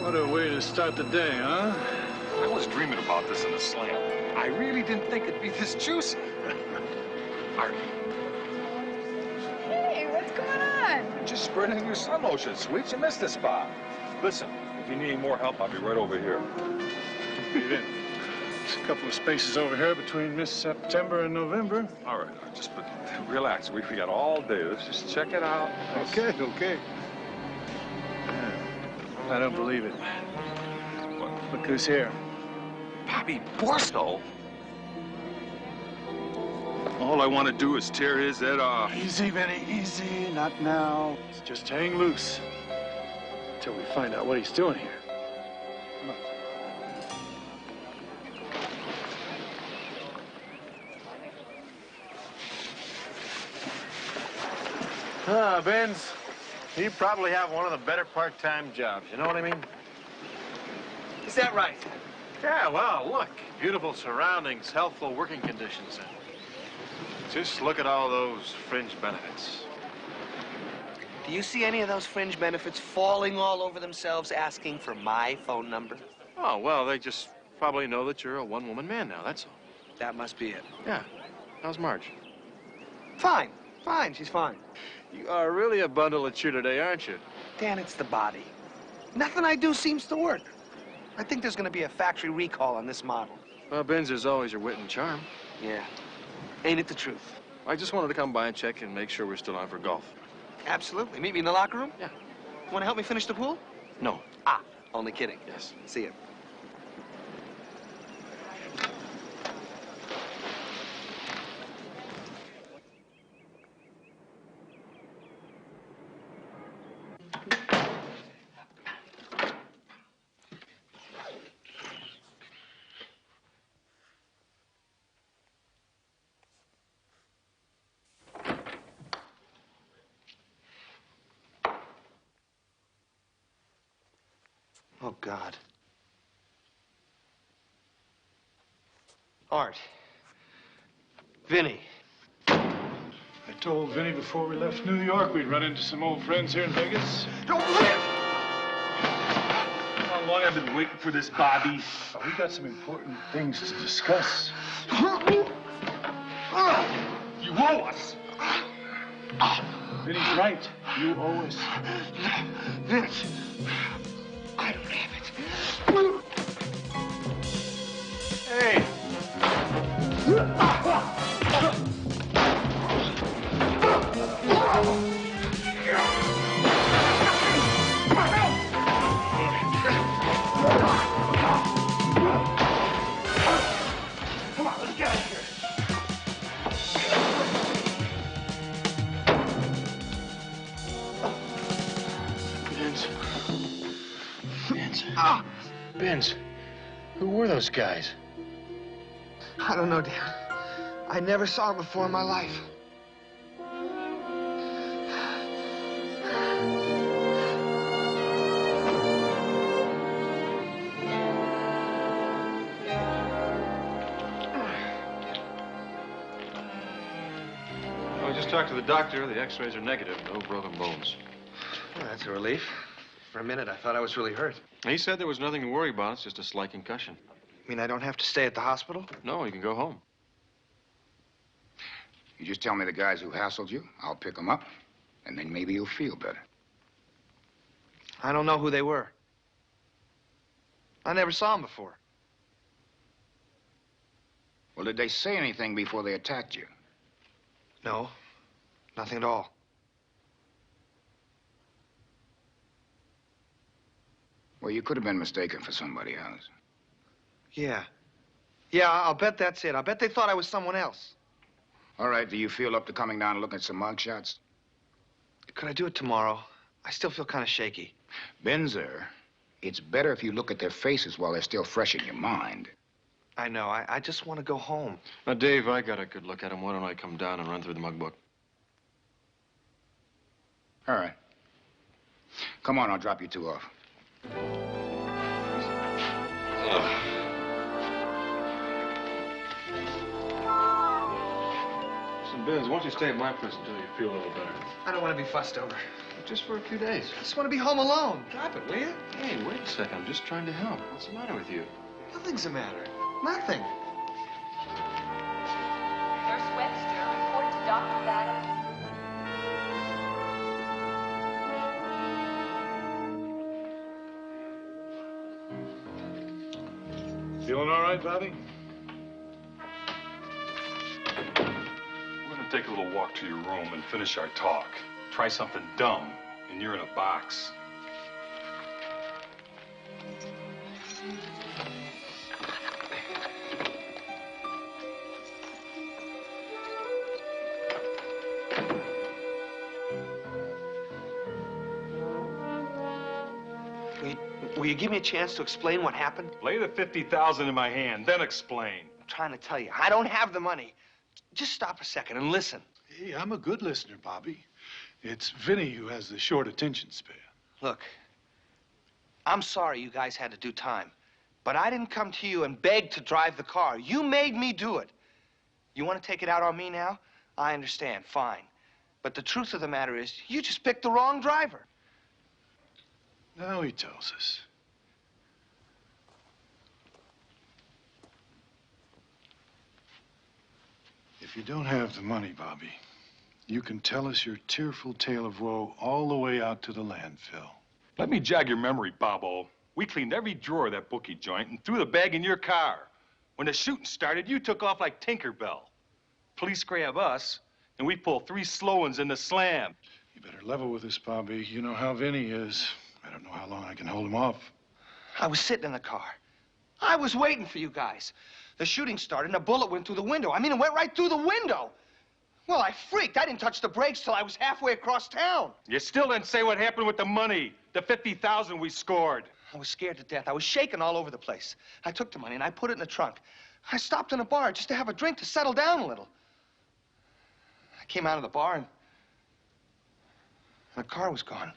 What a way to start the day, huh? I was dreaming about this in a slam. I really didn't think it'd be this juicy. Art. Hey, what's going on? Just spreading your sun lotion, sweet. You missed the spot. Listen, if you need any more help, I'll be right over here. Leave in. There's a couple of spaces over here between Miss September and November. All right, just relax. We got all day. Let's just check it out. Okay. Yeah. I don't believe it. What? Look who's here. Bobby Borsto? All I want to do is tear his head off. Easy, Vinny, easy. Not now. Let's just hang loose until we find out what he's doing here. Come on. Ah, Benz, you probably have one of the better part-time jobs, you know what I mean? Is that right? Yeah, well, look, beautiful surroundings, healthful working conditions, and just look at all those fringe benefits. Do you see any of those fringe benefits falling all over themselves asking for my phone number? Oh, well, they just probably know that you're a one-woman man now, that's all. That must be it. Yeah. How's Marge? Fine, she's fine. You are really a bundle of cheer today, aren't you? Dan, it's the body. Nothing I do seems to work. I think there's gonna be a factory recall on this model. Well, Benzer's always your wit and charm. Yeah. Ain't it the truth? I just wanted to come by and check and make sure we're still on for golf. Absolutely. Meet me in the locker room? Yeah. Want to help me finish the pool? No. Ah, only kidding. Yes. See ya. Oh, God. Art. Vinny. I told Vinny before we left New York we'd run into some old friends here in Vegas. Don't live! How long I've been waiting for this, Bobby? Oh, we got some important things to discuss. You owe us! Vinny's right. You owe us. Vince, I don't have it. Hey! Come on, let's get out of here. Benz, who were those guys? I don't know, Dan. I never saw them before in my life. I just talked to the doctor. The x-rays are negative. No broken bones. Well, that's a relief. For a minute, I thought I was really hurt. He said there was nothing to worry about. It's just a slight concussion. You mean I don't have to stay at the hospital? No, you can go home. You just tell me the guys who hassled you. I'll pick them up, and then maybe you'll feel better. I don't know who they were. I never saw them before. Well, did they say anything before they attacked you? No, nothing at all. Well, you could have been mistaken for somebody else. Yeah. Yeah, I'll bet that's it. I'll bet they thought I was someone else. All right, do you feel up to coming down and looking at some mug shots? Could I do it tomorrow? I still feel kind of shaky. Binzer, it's better if you look at their faces while they're still fresh in your mind. I know. I just want to go home. Now, Dave, I got a good look at him. Why don't I come down and run through the mug book? All right. Come on, I'll drop you two off. Listen, Benz, why don't you stay at my place until you feel a little better? I don't want to be fussed over. Just for a few days. I just want to be home alone. Drop it, will you? Hey, wait a second. I'm just trying to help. What's the matter with you? Nothing's the matter. Nothing. Nurse Webster, report to Dr. Battle. Feeling all right, Bobby? We're gonna take a little walk to your room and finish our talk. Try something dumb, and you're in a box. Will you give me a chance to explain what happened? Lay the 50,000 in my hand, then explain. I'm trying to tell you. I don't have the money. Just stop a second and listen. Hey, I'm a good listener, Bobby. It's Vinny who has the short attention span. Look, I'm sorry you guys had to do time, but I didn't come to you and beg to drive the car. You made me do it. You want to take it out on me now? I understand, fine. But the truth of the matter is, you just picked the wrong driver. Now he tells us. If you don't have the money, Bobby, you can tell us your tearful tale of woe all the way out to the landfill. Let me jog your memory, Bobo. We cleaned every drawer of that bookie joint and threw the bag in your car. When the shooting started, you took off like Tinkerbell. Police grab us, and we pull 3 slow ones in the slam. You better level with us, Bobby. You know how Vinny is. I don't know how long I can hold him off. I was sitting in the car. I was waiting for you guys. The shooting started and a bullet went through the window. I mean, it went right through the window. Well, I freaked. I didn't touch the brakes till I was halfway across town. You still didn't say what happened with the money, the 50,000 we scored. I was scared to death. I was shaking all over the place. I took the money and I put it in the trunk. I stopped in a bar just to have a drink to settle down a little. I came out of the bar and the car was gone.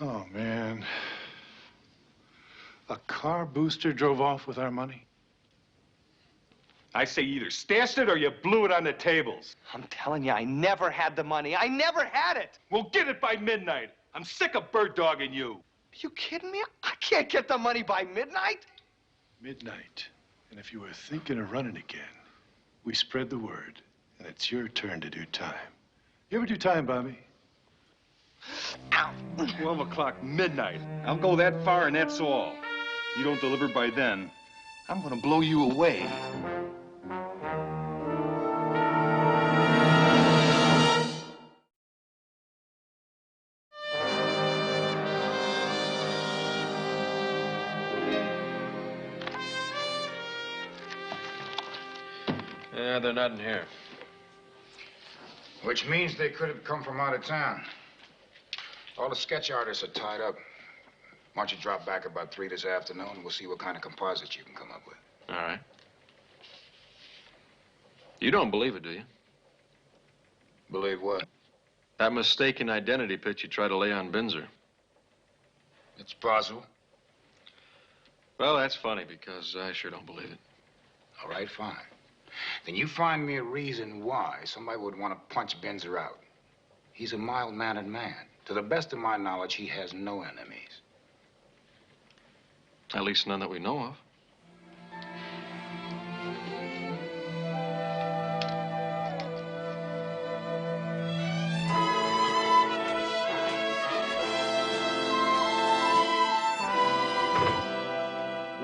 Oh, man. A car booster drove off with our money? I say you either stashed it or you blew it on the tables. I'm telling you, I never had the money. I never had it. We'll get it by midnight. I'm sick of bird dogging you. Are you kidding me? I can't get the money by midnight. Midnight. And if you were thinking of running again, we spread the word, and it's your turn to do time. You ever do time, Bobby? Ow. 12 o'clock, midnight. I'll go that far and that's all. You don't deliver by then, I'm gonna blow you away. Yeah, they're not in here. Which means they could have come from out of town. All the sketch artists are tied up. Why don't you drop back about 3 this afternoon, and we'll see what kind of composites you can come up with. All right. You don't believe it, do you? Believe what? That mistaken identity pitch you tried to lay on Binzer. It's possible. Well, that's funny because I sure don't believe it. All right, fine. Then you find me a reason why somebody would want to punch Binzer out. He's a mild-mannered man. To the best of my knowledge, he has no enemies. At least none that we know of.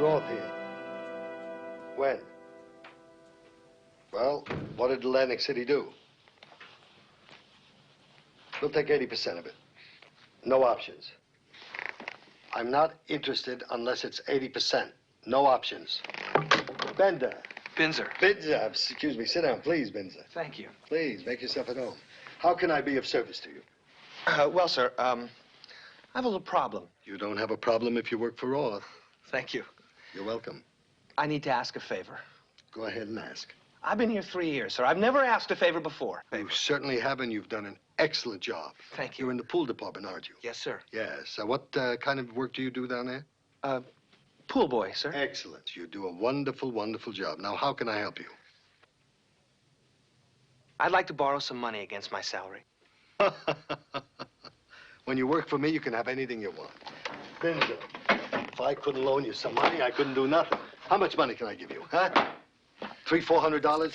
Roth here. When? Well, what did Atlantic City do? We'll take 80% of it. No options. I'm not interested unless it's 80%. No options. Bender. Binzer. Binzer. Excuse me. Sit down, please, Binzer. Thank you. Please, make yourself at home. How can I be of service to you? Well, sir, I have a little problem. You don't have a problem if you work for Roth. Thank you. You're welcome. I need to ask a favor. Go ahead and ask. I've been here 3 years, sir. I've never asked a favor before. You certainly have, and you've done an excellent job. Thank you. You're in the pool department, aren't you? Yes, sir. Yes. What kind of work do you do down there? Pool boy, sir. Excellent. You do a wonderful, wonderful job. Now, how can I help you? I'd like to borrow some money against my salary. When you work for me, you can have anything you want. Binzer, if I couldn't loan you some money, I couldn't do nothing. How much money can I give you, huh? $300-400?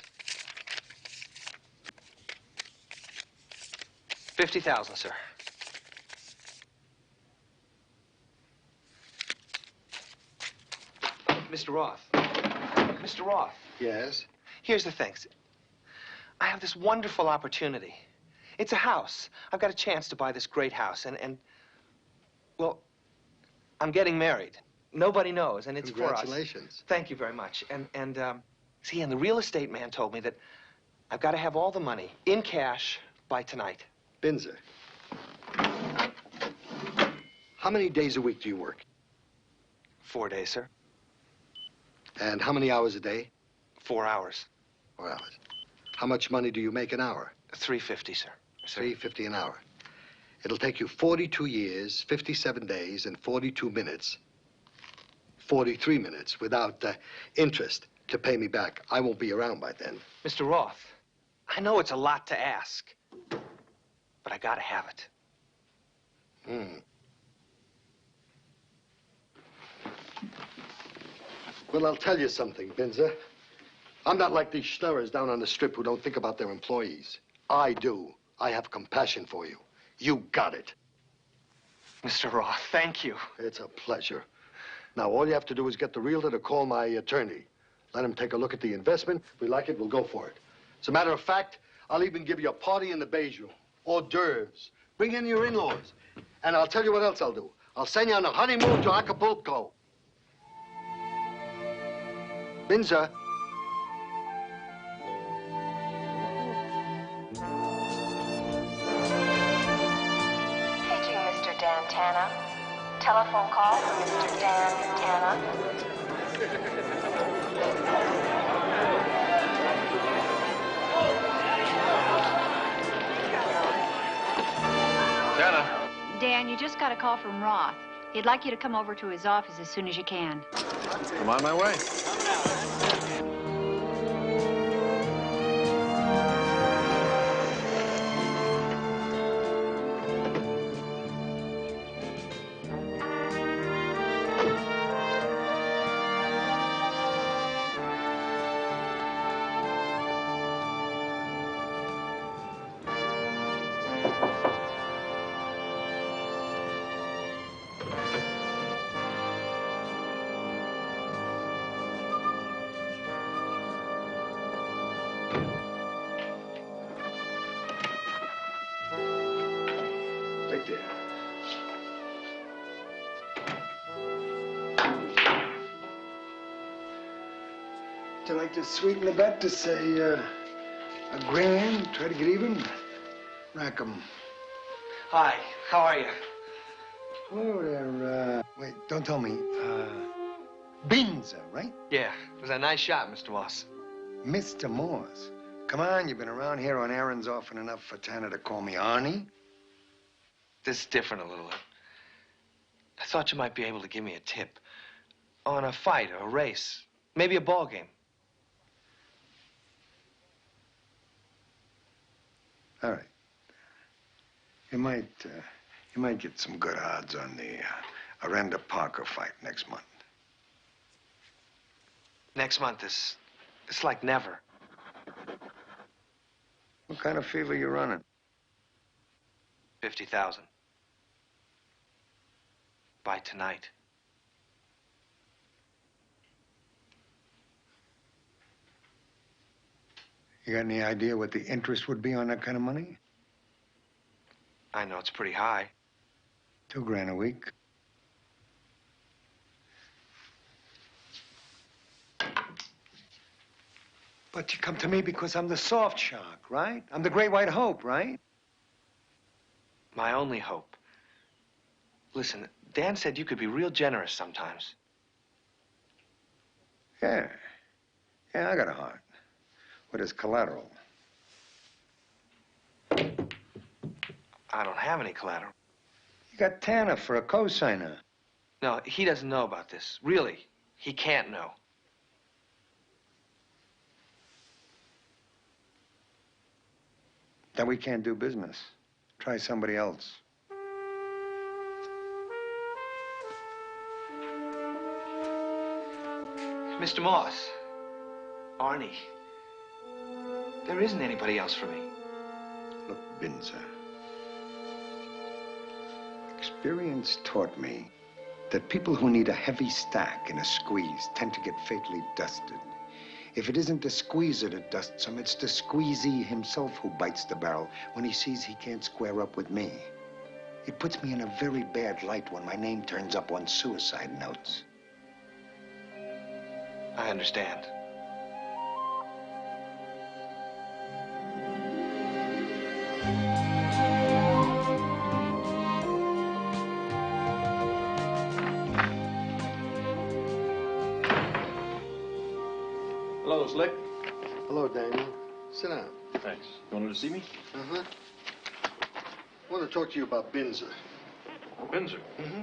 50,000, sir. Mr. Roth. Mr. Roth. Yes? Here's the thing. I have this wonderful opportunity. It's a house. I've got a chance to buy this great house, and well, I'm getting married. Nobody knows, and it's for us. Congratulations. Thank you very much. And see, and the real estate man told me that I've got to have all the money in cash by tonight. Binzer, how many days a week do you work? 4 days, sir. And how many hours a day? 4 hours. 4 hours. How much money do you make an hour? $3.50, sir. $3.50 an hour. It'll take you 42 years, 57 days, and 42 minutes. 43 minutes without interest to pay me back. I won't be around by then. Mr. Roth, I know it's a lot to ask, but I gotta have it. Well, I'll tell you something, Binzer. I'm not like these schnorrers down on the strip who don't think about their employees. I do. I have compassion for you. You got it. Mr. Roth, thank you. It's a pleasure. Now, all you have to do is get the realtor to call my attorney. Let him take a look at the investment. If we like it, we'll go for it. As a matter of fact, I'll even give you a party in the beige room. Hors d'oeuvres. Bring in your in-laws. And I'll tell you what else I'll do. I'll send you on a honeymoon to Acapulco. Binzer. Paging Mr. Dan Tanner. Telephone call from Mr. Dan Tanner. Tanner. Dan, you just got a call from Roth. He'd like you to come over to his office as soon as you can. I'm on my way. Right there. Would you like to sweeten the bet to say a grand, try to get even? Rack 'em. Hi, how are you? Whoa there, wait, don't tell me. Binzer, right? Yeah, it was a nice shot, Mr. Moss. Mr. Morse. Come on, you've been around here on errands often enough for Tanner to call me Arnie. This is different a little. I thought you might be able to give me a tip on a fight or a race, maybe a ball game. All right. You might get some good odds on the Aranda Parker fight next month. Next month is, it's like never. What kind of fever you running? 50,000. By tonight. You got any idea what the interest would be on that kind of money? I know it's pretty high. $2 grand a week. But you come to me because I'm the soft shark, right? I'm the great white hope, right? My only hope. Listen, Dan said you could be real generous sometimes. Yeah. Yeah, I got a heart. What is collateral? I don't have any collateral. You got Tanner for a cosigner. No, he doesn't know about this. Really, he can't know. Then we can't do business. Try somebody else. Mr. Moss. Arnie. There isn't anybody else for me. Look, Binzer. Experience taught me that people who need a heavy stack in a squeeze tend to get fatally dusted. If it isn't the squeezer that dusts him, it's the squeezee himself who bites the barrel when he sees he can't square up with me. It puts me in a very bad light when my name turns up on suicide notes. I understand. Hello, Slick. Hello, Danny. Sit down. Thanks. You wanted to see me? Uh-huh. I want to talk to you about Binzer. Binzer. Mm-hmm.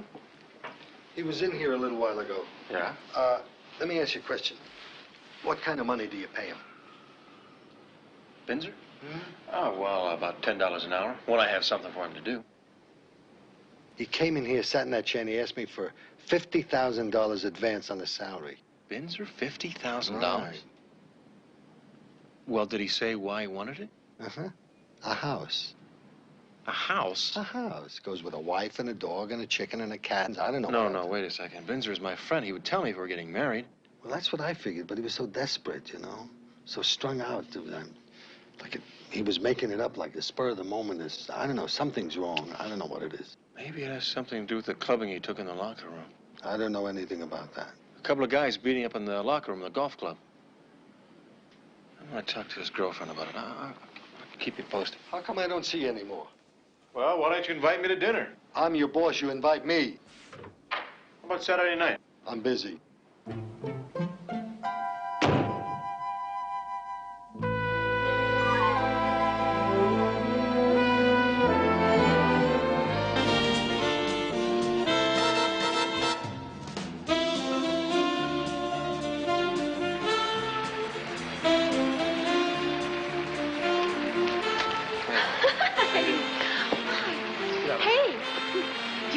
He was in here a little while ago. Yeah? Let me ask you a question. What kind of money do you pay him? Binzer? Oh, well, about $10 an hour when I have something for him to do. He came in here, sat in that chair, and he asked me for $50,000 advance on the salary. Binzer, $50,000? Right. Well, did he say why he wanted it? Uh-huh. A house. A house? A house. Goes with a wife and a dog and a chicken and a cat. I don't know. No, wait a second. Binzer is my friend. He would tell me if we were getting married. Well, that's what I figured, but he was so desperate, you know? So strung out. He was making it up like the spur of the moment is, I don't know, something's wrong. I don't know what it is. Maybe it has something to do with the clubbing he took in the locker room. I don't know anything about that. A couple of guys beating up in the locker room of the golf club. I'm going to talk to his girlfriend about it. I'll keep you posted. How come I don't see you anymore? Well, why don't you invite me to dinner? I'm your boss. You invite me. How about Saturday night? I'm busy.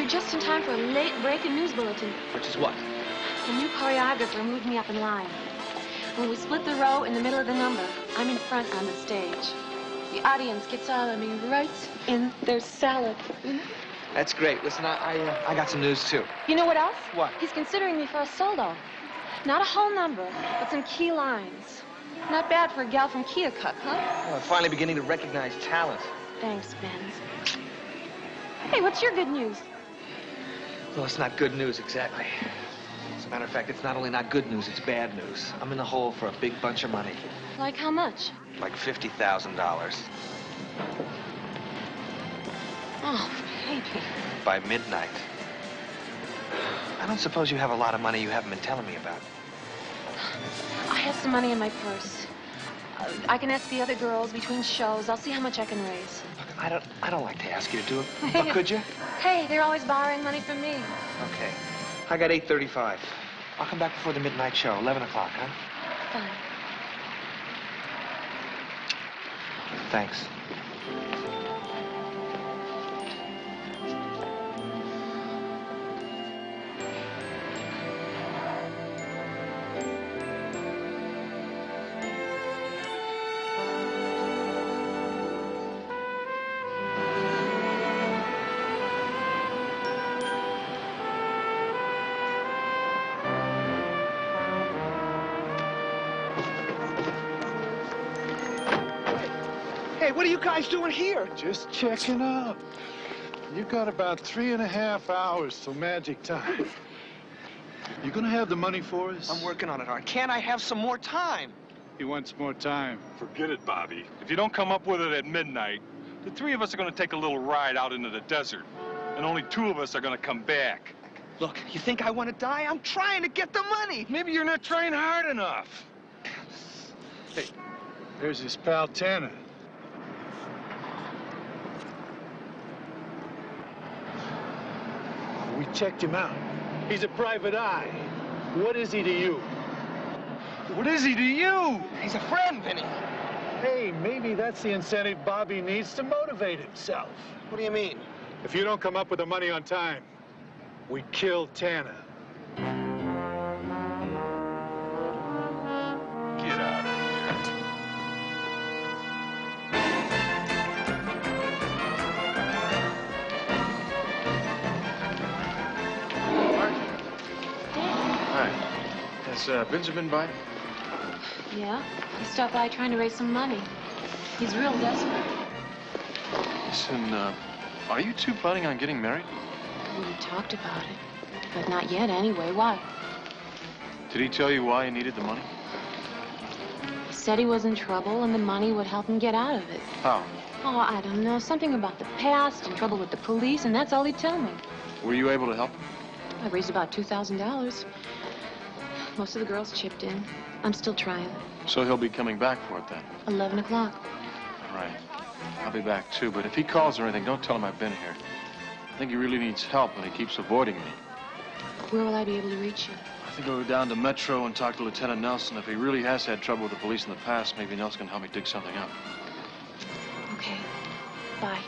Just in time for a late breaking news bulletin. Which is what? The new choreographer moved me up in line. When we split the row in the middle of the number, I'm in front on the stage. The audience gets all of me right in their salad. That's great. Listen, I got some news, too. You know what else? What? He's considering me for a solo. Not a whole number, but some key lines. Not bad for a gal from Keokuk, huh? Well, I'm finally beginning to recognize talent. Thanks, Benz. Hey, what's your good news? Well, it's not good news, exactly. As a matter of fact, it's not only not good news, it's bad news. I'm in the hole for a big bunch of money. Like how much? Like $50,000. Oh, baby. By midnight. I don't suppose you have a lot of money you haven't been telling me about. I have some money in my purse. I can ask the other girls between shows. I'll see how much I can raise. Look, I don't like to ask you to do it, but could you? Hey, they're always borrowing money from me. Okay. I got $8.35. I'll come back before the midnight show, 11 o'clock, huh? Fine. Thanks. Hey, what are you guys doing here? Just checking up. You got about 3.5 hours till magic time. You gonna have the money for us? I'm working on it hard. Can't I have some more time? He wants more time. Forget it, Bobby. If you don't come up with it at midnight, the three of us are going to take a little ride out into the desert. And only 2 of us are going to come back. Look, you think I want to die? I'm trying to get the money. Maybe you're not trying hard enough. Hey, there's his pal Tanner. We checked him out. He's a private eye. What is he to you? What is he to you? He's a friend, Vinny. Hey, maybe that's the incentive Bobby needs to motivate himself. What do you mean? If you don't come up with the money on time, we kill Tana. Get out of here. Hi. Has Binzer been by? Yeah? He stopped by trying to raise some money. He's real desperate. Listen, are you two planning on getting married? We talked about it. But not yet anyway. Why? Did he tell you why he needed the money? He said he was in trouble and the money would help him get out of it. How? Oh, I don't know. Something about the past and trouble with the police, and that's all he'd tell me. Were you able to help? I raised about $2,000. Most of the girls chipped in. I'm still trying. So he'll be coming back for it then? 11 o'clock. All right. I'll be back too, but if he calls or anything, don't tell him I've been here. I think he really needs help and he keeps avoiding me. Where will I be able to reach you? I think I'll go down to Metro and talk to Lieutenant Nelson. If he really has had trouble with the police in the past, maybe Nelson can help me dig something up. Okay. Bye.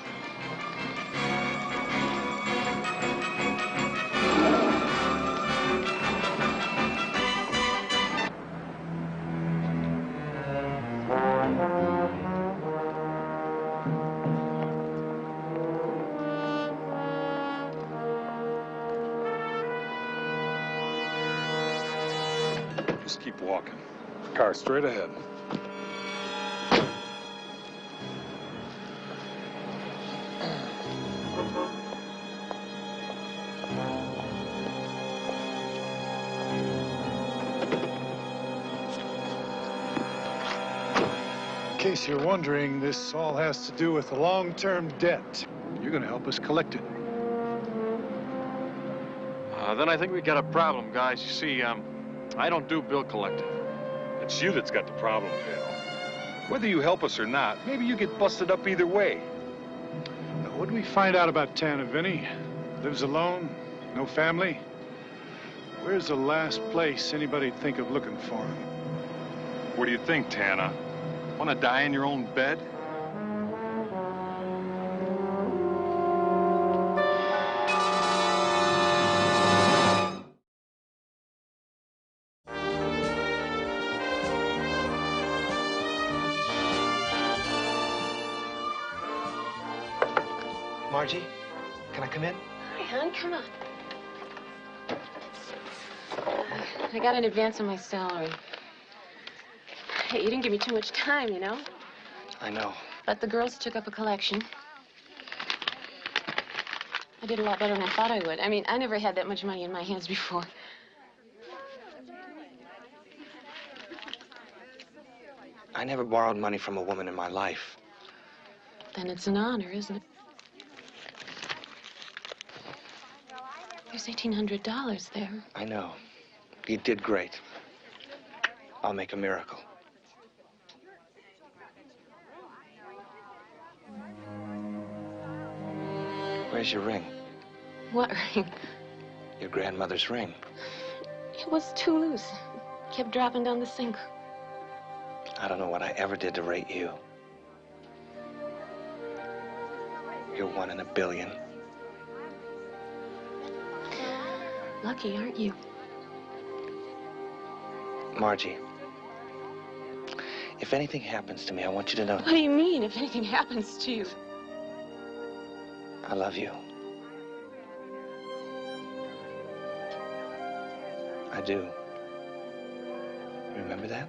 Just keep walking. Car straight ahead. In case you're wondering, this all has to do with a long-term debt. You're gonna help us collect it. Then I think we got a problem, guys. You see, I don't do bill collecting. It's you that's got the problem, pal. Whether you help us or not, maybe you get busted up either way. Now, what did we find out about Tana, Vinny? Lives alone, no family. Where's the last place anybody'd think of looking for him? What do you think, Tana? Want to die in your own bed? Margie, can I come in? Hi, hon. Come on. I got an advance on my salary. Hey, you didn't give me too much time, you know? I know. But the girls took up a collection. I did a lot better than I thought I would. I mean, I never had that much money in my hands before. I never borrowed money from a woman in my life. Then it's an honor, isn't it? There's $1,800 there. I know. You did great. I'll make a miracle. Where's your ring? What ring? Your grandmother's ring. It was too loose. Kept dropping down the sink. I don't know what I ever did to rate you. You're 1 in a billion. Lucky, aren't you? Margie, if anything happens to me, I want you to know What do you mean, if anything happens to you? I love you. I do. You remember that?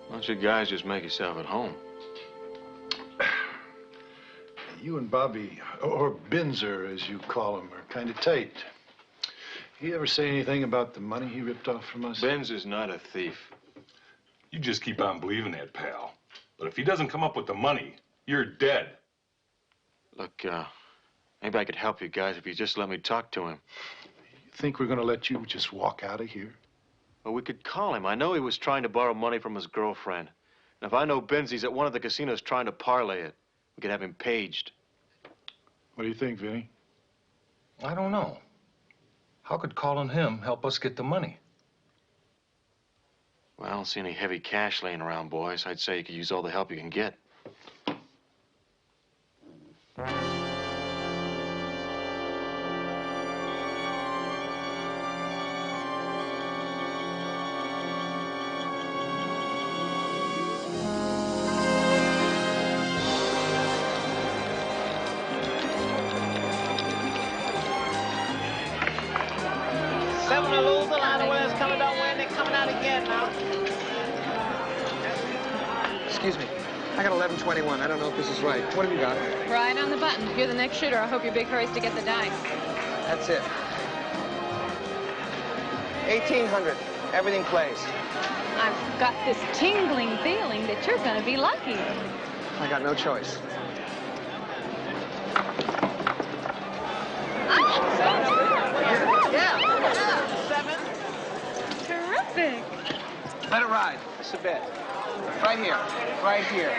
Why don't you guys just make yourself at home? You and Bobby, or Binzer, as you call him, are kind of tight. He ever say anything about the money he ripped off from us? Benz is not a thief. You just keep on believing that, pal. But if he doesn't come up with the money, you're dead. Look, maybe I could help you guys if you just let me talk to him. You think we're gonna let you just walk out of here? Well, we could call him. I know he was trying to borrow money from his girlfriend. And if I know Benzy's at one of the casinos trying to parlay it, we could have him paged. What do you think, Vinny? I don't know. How could calling him help us get the money? Well, I don't see any heavy cash laying around, boys. I'd say you could use all the help you can get. Excuse me. I got 1121. I don't know if this is right. What have you got? Right on the button. If you're the next shooter, I hope your big hurry's to get the dice. That's it. 1800. Everything plays. I've got this tingling feeling that you're going to be lucky. I got no choice. Yeah. 7. Terrific. Let it ride. Just a bit. Right here. Right here.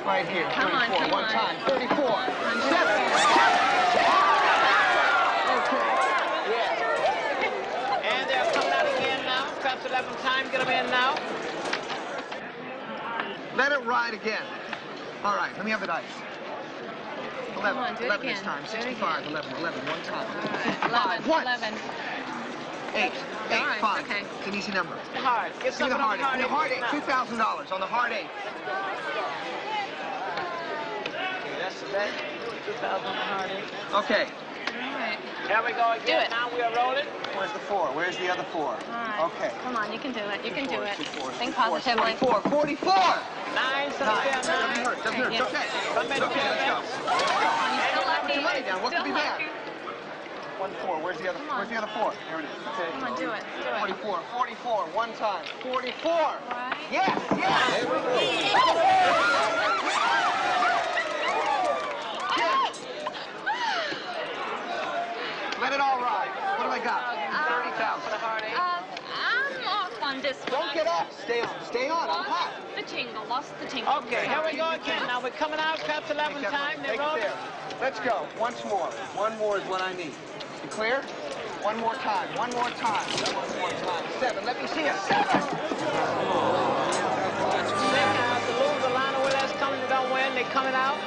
Right here. Come 34. on, come One on. time. 34. 7. Okay. Yeah. And they're coming out again now. Perhaps 11 time. Get them in now. Let it ride again. All right. Let me have the dice. 11. Come on, do it 11 again. this time. Do it 65. 11. 11. One time. All right. 5. Once. 11. 8. 8. All right, 5. okay. It's an easy number. Hard. Get Give me something the on hard 8. The hard 8. now. $2,000 on the hard 8. Okay, that's the bet. 2,000 on the hard 8. Okay. All right. Here we go again. Do it. Now we are rolling. Where's the 4? Where's the other 4? All right. Okay. Come on, you can do it. You can do it. 2 4s, Think 2 4s, positively. 44. 44. 9, so 9. it's Doesn't 9. hurt. Doesn't hurt. It's Yeah. okay. Come in, Okay, let's go. You're still lucky. Put your money down. What could be Still bad? lucky. 1 4. Where's the other? Come on. Where's the other 4? There it is. Okay. Come on, do it. Do it. 44. 44. One time. 44. Right. Yes. Yes. Let it all ride. What do I got? 30,000. I'm off on this one. Don't get off. Stay on. Stay on. I'm hot. Lost the tingle. Lost the tingle. Okay, here we go again. Now we're coming out. Perhaps 11 time. They're Take it rolling. there. Let's go. Once more. One more is what I need. You clear? One more time. One more time. One more time. 7. Let me see a 7. The lose, the line of that's coming. They don't win. They're coming out.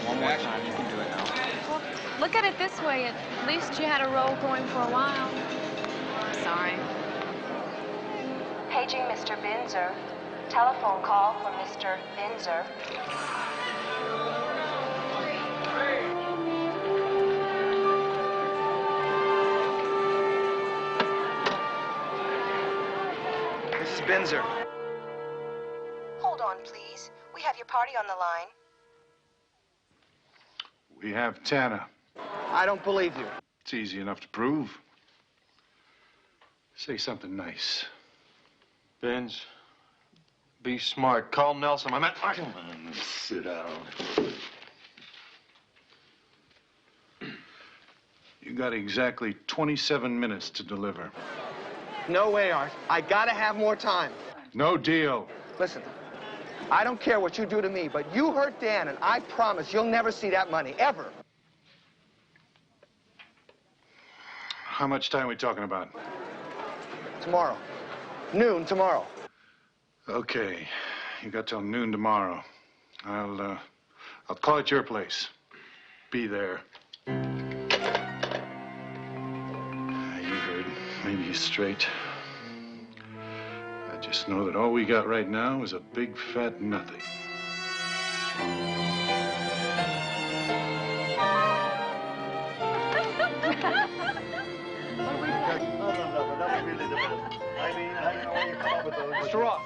One more time. You can do it now. Well, look at it this way. At least you had a roll going for a while. Sorry. Paging Mr. Binzer. Telephone call for Mr. Binzer. This is Binzer. Hold on, please. We have your party on the line. We have Tana. I don't believe you. It's easy enough to prove. Say something nice. Benz, be smart. Call Nelson. I meant... Come on, sit down. You got exactly 27 minutes to deliver. No way, Art. I gotta have more time. No deal. Listen, I don't care what you do to me, but you hurt Dan, and I promise you'll never see that money, ever. How much time are we talking about? Tomorrow. Noon tomorrow. Okay. You got till noon tomorrow. I'll call at your place. Be there. You heard. Maybe he's straight. I just know that all we got right now is a big fat nothing. No, that was really the best. I mean, I don't know where you come up with those. Mr. Roth.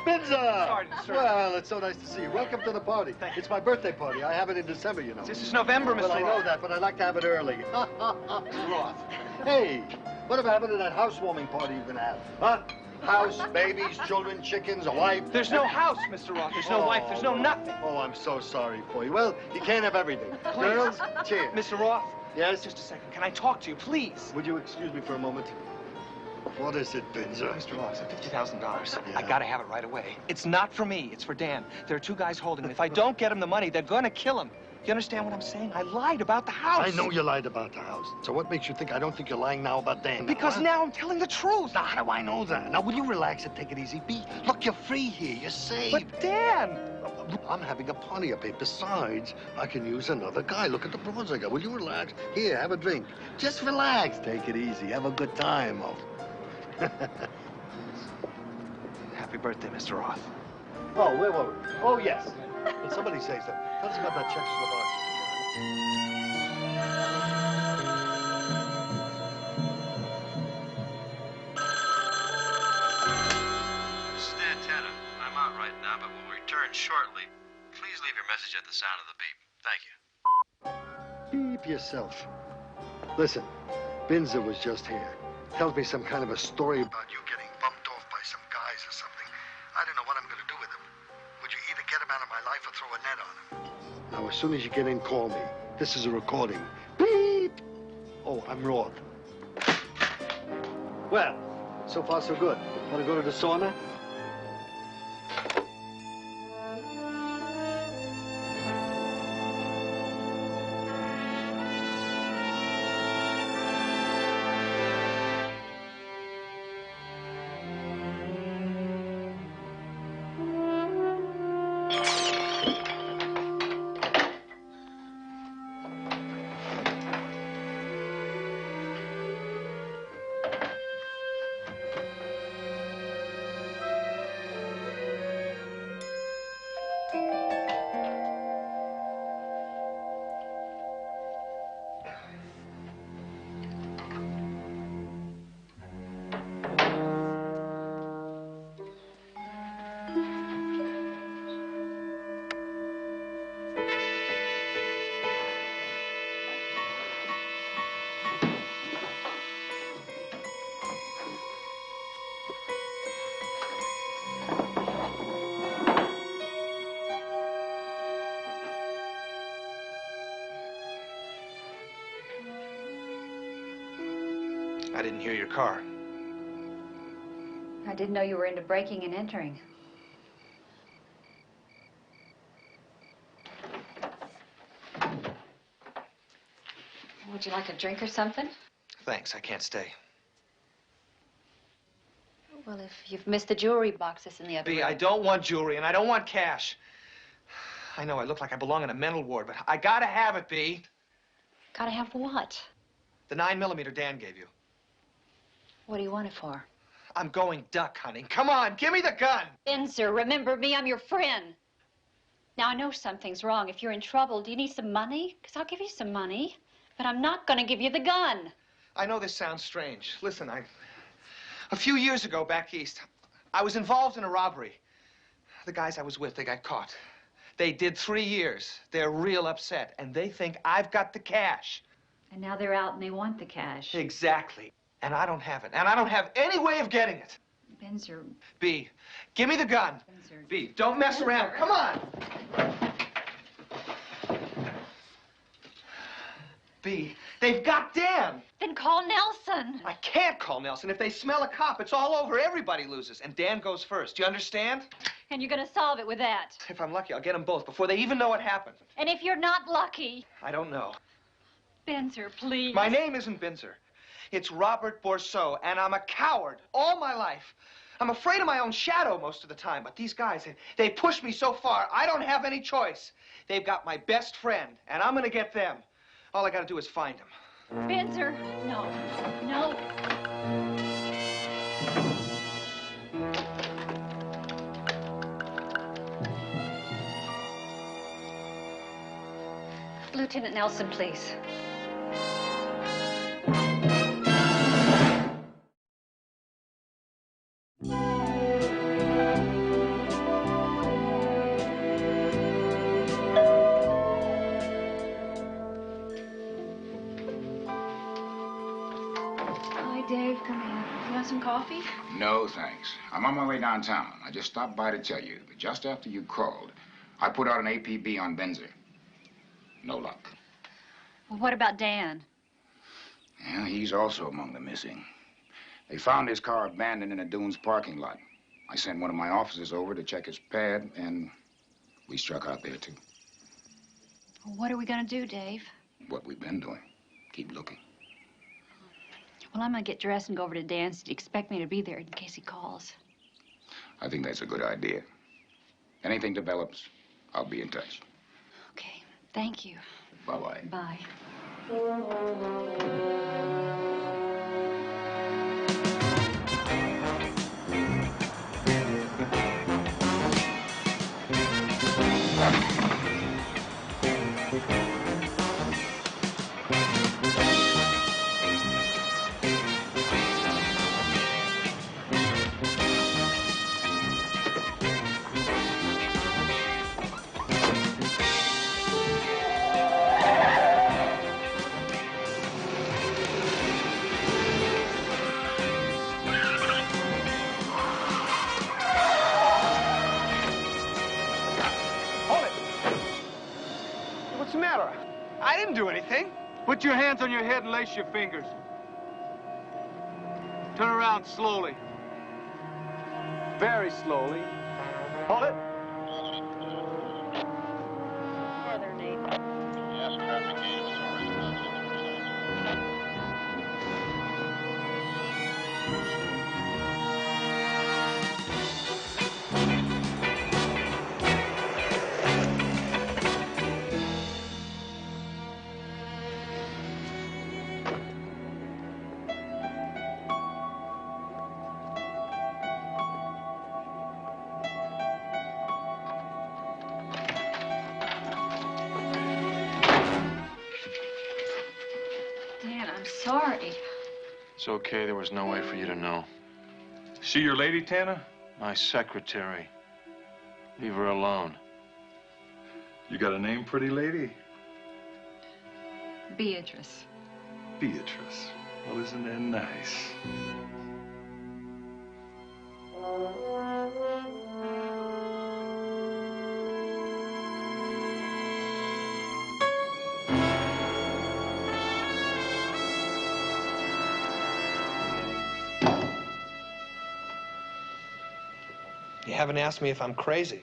Binzer! Sorry to disturb you. Well, it's so nice to see you. Welcome to the party. Thank you. It's my birthday party. I have it in December, you know. This is November, Mr. Well, I know Roth. that, but I like to have it early. Mr. Roth. Hey, whatever happened to that housewarming party you're gonna have? Huh? House, babies, children, chickens, a wife. There's no house, Mr. Roth. There's no wife. There's no nothing. Oh, I'm so sorry for you. Well, you can't have everything. Girls, cheers. Mr. Roth. Yes? Just a second. Can I talk to you, please? Would you excuse me for a moment? What is it, Binzer? Mr. Roth, it's $50,000. Yeah. I gotta have it right away. It's not for me. It's for Dan. There are two guys holding it. If I don't get him the money, they're gonna kill him. You understand what I'm saying? I lied about the house. I know you lied about the house. So what makes you think I don't think you're lying now about Dan? Because now I'm telling the truth. Now, how do I know that? Now, will you relax and take it easy, B? Look, you're free here. You're safe. But Dan! I'm having a party up here. Besides, I can use another guy. Look at the bronze I got. Will you relax? Here, have a drink. Just relax. Take it easy. Have a good time. Happy birthday, Mr. Roth. Oh, where were we? Oh, yes. Did somebody say something? Tell us about that Czechoslovakia. This is Dan Tanner. I'm out right now, but we'll return shortly. Please leave your message at the sound of the beep. Thank you. Beep yourself. Listen, Binzer was just here. Tells me some kind of a story about you getting bumped off by some guys or something. I don't know what I'm going to do with him. Would you either get him out of my life or throw a net on him? Now, as soon as you get in, call me. This is a recording. Beep! Oh, I'm Roth. Well, so far so good. Want to go to the sauna? I didn't hear your car. I didn't know you were into breaking and entering. Would you like a drink or something? Thanks, I can't stay. Well, if you've missed the jewelry boxes in the other B, room. I don't want jewelry and I don't want cash. I know I look like I belong in a mental ward, but I gotta have it, B. Gotta have what? The 9mm Dan gave you. What do you want it for? I'm going duck hunting. Come on, give me the gun. Binzer, remember me, I'm your friend. Now, I know something's wrong. If you're in trouble, do you need some money? Because I'll give you some money, but I'm not gonna give you the gun. I know this sounds strange. Listen, a few years ago back east, I was involved in a robbery. The guys I was with, they got caught. They did 3 years. They're real upset, and they think I've got the cash. And now they're out and they want the cash. Exactly. And I don't have it. And I don't have any way of getting it. Binzer. B, give me the gun. Binzer. B, don't mess around. Come on. B, they've got Dan. Then call Nelson. I can't call Nelson. If they smell a cop, it's all over. Everybody loses. And Dan goes first. Do you understand? And you're gonna solve it with that. If I'm lucky, I'll get them both before they even know what happened. And if you're not lucky. I don't know. Binzer, please. My name isn't Binzer. It's Robert Bourseau, and I'm a coward all my life. I'm afraid of my own shadow most of the time, but these guys, they push me so far, I don't have any choice. They've got my best friend, and I'm gonna get them. All I gotta do is find him. Binzer, no, no. Lieutenant Nelson, please. Dave, come here. You want some coffee? No, thanks. I'm on my way downtown. I just stopped by to tell you that just after you called, I put out an APB on Binzer. No luck. Well, what about Dan? Yeah, he's also among the missing. They found his car abandoned in a Dunes parking lot. I sent one of my officers over to check his pad, and we struck out there, too. Well, what are we gonna do, Dave? What we've been doing. Keep looking. Well, I'm gonna get dressed and go over to Dan's. Do you expect me to be there in case he calls? I think that's a good idea. Anything develops, I'll be in touch. Okay, thank you. Bye-bye. Bye. What's the matter? I didn't do anything. Put your hands on your head and lace your fingers. Turn around slowly. Very slowly. Hold it. Further, Nathan. Dan, I'm sorry. It's okay. There was no way for you to know. She your lady, Tanner? My secretary. Leave her alone. You got a name, pretty lady? Beatrice. Beatrice. Well, isn't that nice? You haven't asked me if I'm crazy.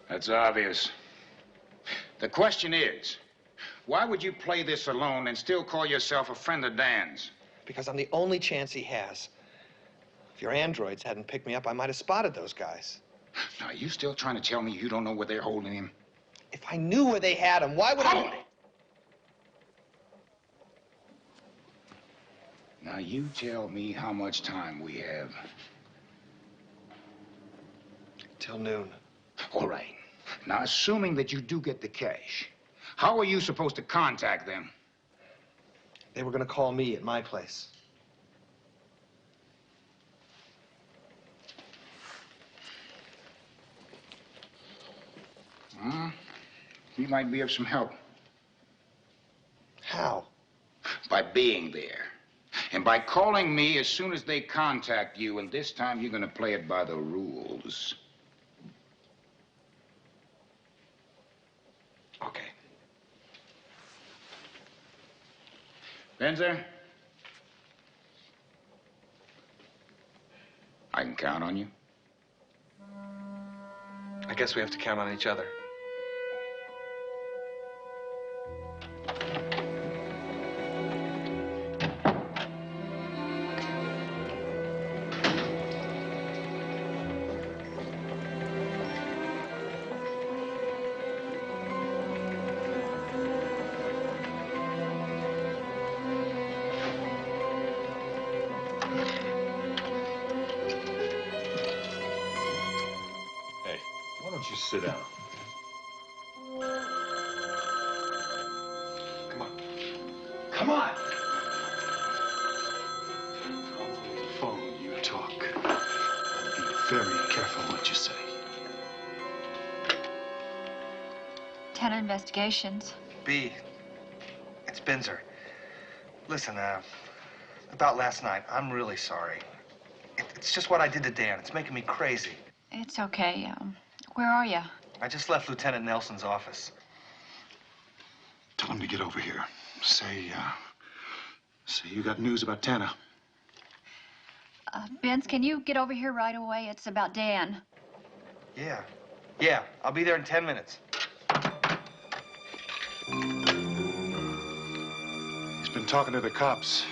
That's obvious. The question is, why would you play this alone and still call yourself a friend of Dan's? Because I'm the only chance he has. If your androids hadn't picked me up, I might have spotted those guys. Now, are you still trying to tell me you don't know where they're holding him? If I knew where they had him, why would I... Now, you tell me how much time we have. Till noon. All right. Now, assuming that you do get the cash, how are you supposed to contact them? They were going to call me at my place. He might be of some help. How? By being there. And by calling me as soon as they contact you, and this time you're going to play it by the rules. Okay. Binzer? I can count on you? I guess we have to count on each other. Why don't you sit down? Come on. Come on! On the phone, you talk. Be very careful what you say. Ten investigations. B, it's Binzer. Listen, About last night, I'm really sorry. It's just what I did to Dan. It's making me crazy. It's okay. Where are you? I just left Lieutenant Nelson's office. Tell him to get over here. Say you got news about Tana. Vince, can you get over here right away? It's about Dan. Yeah. Yeah, I'll be there in 10 minutes. He's been talking to the cops.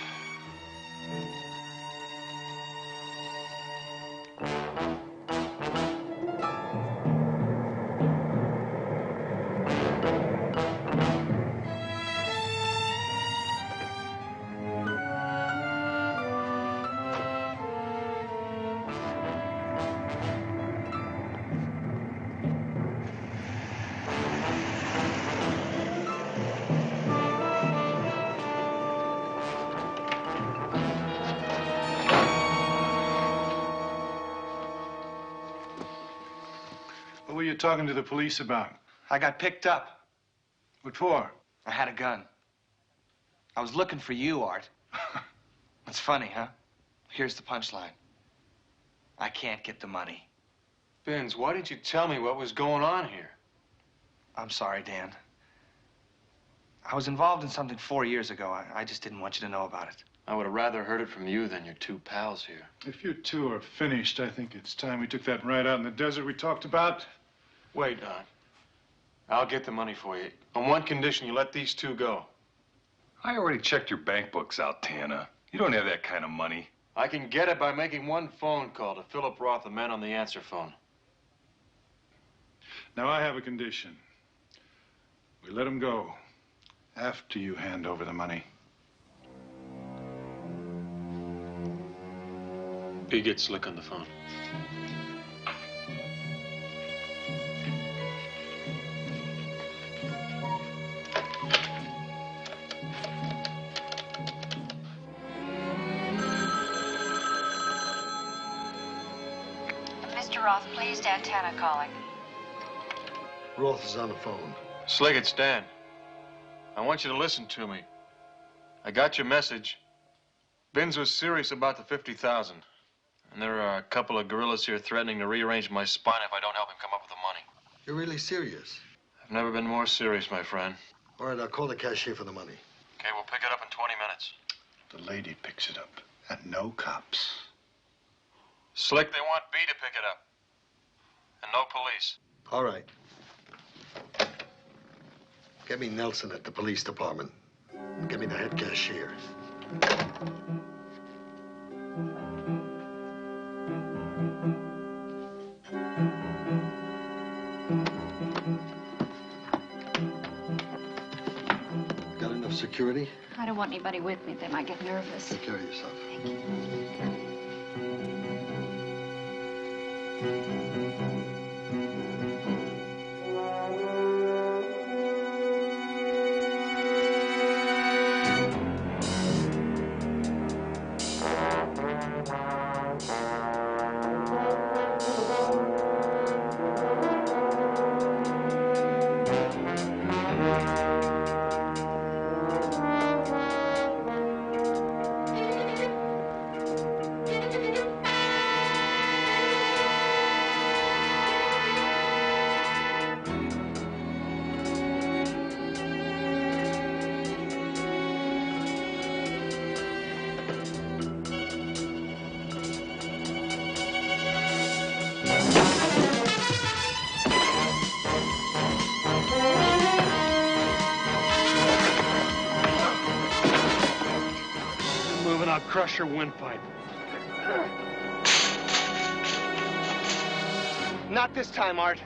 What were you talking to the police about? I got picked up. What for? I had a gun. I was looking for you, Art. It's funny, huh? Here's the punchline. I can't get the money. Binz, why didn't you tell me what was going on here? I'm sorry, Dan. I was involved in something 4 years ago. I just didn't want you to know about it. I would have rather heard it from you than your two pals here. If you two are finished, I think it's time we took that ride out in the desert we talked about. Wait, Don. I'll get the money for you. On one condition, you let these two go. I already checked your bank books out, Tana. You don't have that kind of money. I can get it by making one phone call to Philip Roth, the man on the answer phone. Now, I have a condition. We let him go after you hand over the money. He gets slick on the phone. Mr. Roth, please, Dan Tana calling. Roth is on the phone. Slick, it's Dan. I want you to listen to me. I got your message. Binz was serious about the 50,000. And there are a couple of guerrillas here threatening to rearrange my spine if I don't help him come up with the money. You're really serious? I've never been more serious, my friend. All right, I'll call the cashier for the money. Okay, we'll pick it up in 20 minutes. The lady picks it up, and no cops. Slick, they want B to pick it up. And no police. All right. Get me Nelson at the police department. Get me the head cashier. Got enough security? I don't want anybody with me. They might get nervous. Take care of yourself. Thank you. I'll crush your windpipe. Not this time, Art.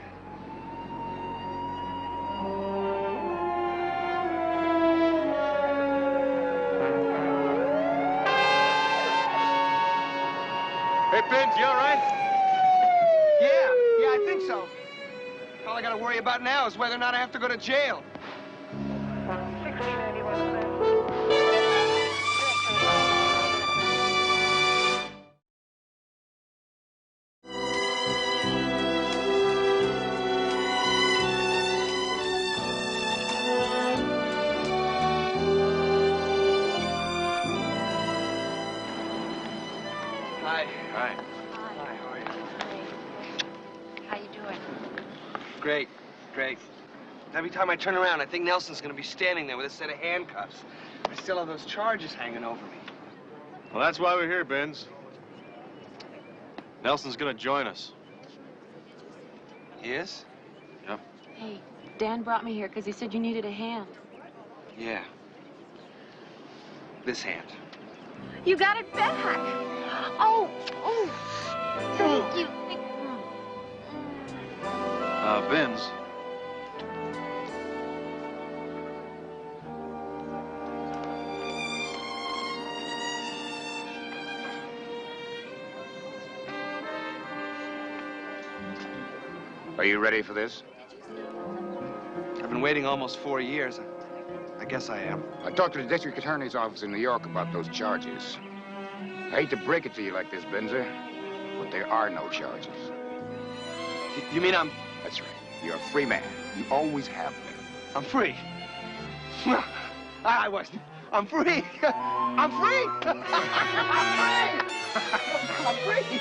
Hey, Binz, you all right? Yeah, I think so. All I gotta worry about now is whether or not I have to go to jail. Hi. Hi. Hi, how are you? How you doing? Great, great. Every time I turn around, I think Nelson's gonna be standing there with a set of handcuffs. I still have those charges hanging over me. Well, that's why we're here, Binz. Nelson's gonna join us. He is? Yep. Hey, Dan brought me here because he said you needed a hand. Yeah. This hand. You got it back. Oh, thank you. Binz. Are you ready for this? I've been waiting almost 4 years. I guess I am. I talked to the district attorney's office in New York about those charges. I hate to break it to you like this, Binzer, but there are no charges. You mean I'm... That's right. You're a free man. You always have been. I'm free? I wasn't. I'm free. I'm free. I'm free. I'm free.